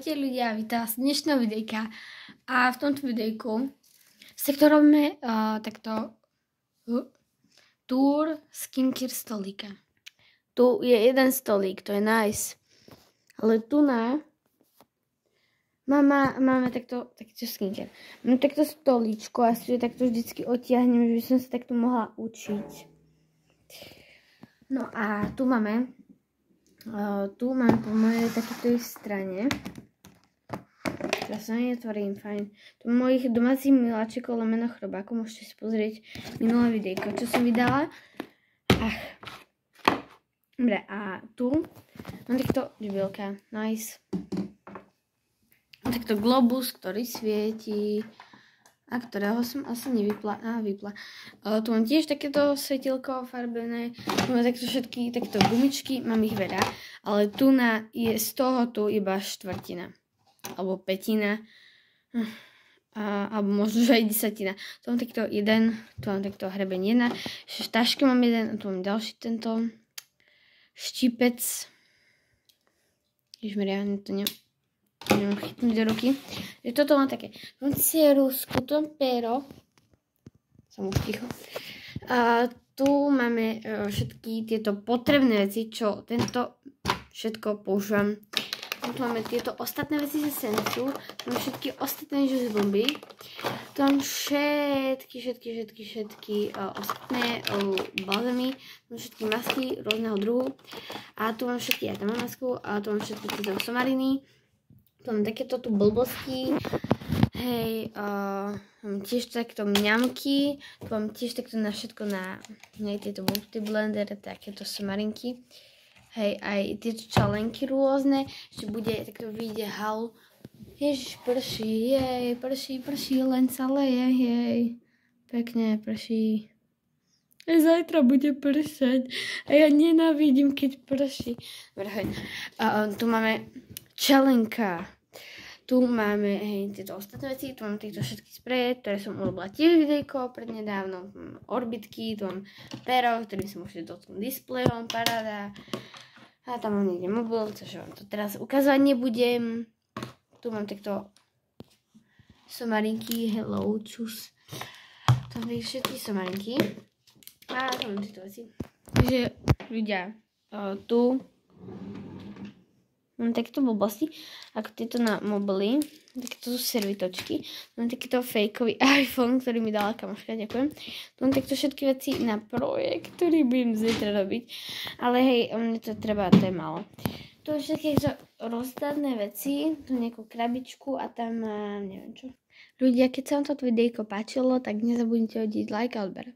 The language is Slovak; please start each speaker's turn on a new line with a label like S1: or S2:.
S1: Ahojte ľudia, vítam vás z dnešného videjka a v tomto videjku si to robíme takto tour skincare stolíka. Tu je jeden stolík, to je nice, ale tu máme takto skincare. Mám takto stolíčko a si takto vždycky odtiahnem, že by som sa takto mohla učiť. No a tu máme po mojej takejto strane. Teraz sa netvorím, fajn. Tu mojich domácich miláčikov lomeno chrobákov. Môžete si pozrieť minulé videjko, čo som vydala. Dobre, a tu mám takto žbilka. Nice. Mám takto globus, ktorý svieti. A ktorého som asi nevypla. Vypla. Tu mám tiež takéto svetielko farbené. Tu mám takto všetky takéto gumičky. Mám ich veľa. Ale tu je z toho tu iba štvrtina. Alebo pätina. Alebo možno, že aj desatina. Tu mám takto jeden. Tu mám takto hrebeň jedna. Ešte v taške mám jeden. A tu mám ďalší tento štípec. Ježmeria, to neviem chytnúť do ruky. Toto mám také. Mám cieru s kutom pero. Som už ticho. A tu máme všetky tieto potrebné veci, čo tento všetko používam. Tu máme tieto ostatné veci ze Sensu. Tu máme všetky ostatné juice bomby. Tu mám všetky ostatné balzamy. Tu mám všetky masky rôzneho druhu. A tu mám všetky, ja tam mám masku. A tu mám všetky tieto somariny. Tu mám takéto tu blbosti. Hej, mám tiež takto mňamky. Tu mám tiež takto na všetko na tieto multi blender, takéto somarinky. Hej, aj tieto čalenky rôzne. Ešte bude, takto vyjde haul. Ježiš, prší, jej, prší, len sa leje, jej. Pekne prší. Aj zajtra bude pršať. A ja nenávidím, keď prší. Dobre, hej. Tu máme čelenka. Tu máme tieto ostatné veci, tu mám tieto všetky spreje, ktoré som urobila tiež videjko prednedávno. Tu mám orbitky, tu mám pero, ktorým sa môžete dotknúť displejom, paráda. A tam mám niekde mobil, takže vám to teraz ukázať nebudem. Tu mám takto somarinky, hello, čus. Tu mám všetky somarinky. A tu mám tieto veci. Takže ľudia, tu mám takéto blbosti, ako tieto na mobily, takéto sú servitočky, mám takýto fejkový iPhone, ktorý mi dala kamoška, ďakujem. Tu mám takto všetky veci na projekt, ktorý budem zajtra robiť, ale hej, mne to treba, to je málo. Tu mám všetky rozdané veci, tu nejakú krabičku a tam neviem čo. Ľudia, keď sa vám toto videjko páčilo, tak nezabudnite hodiť like a odber.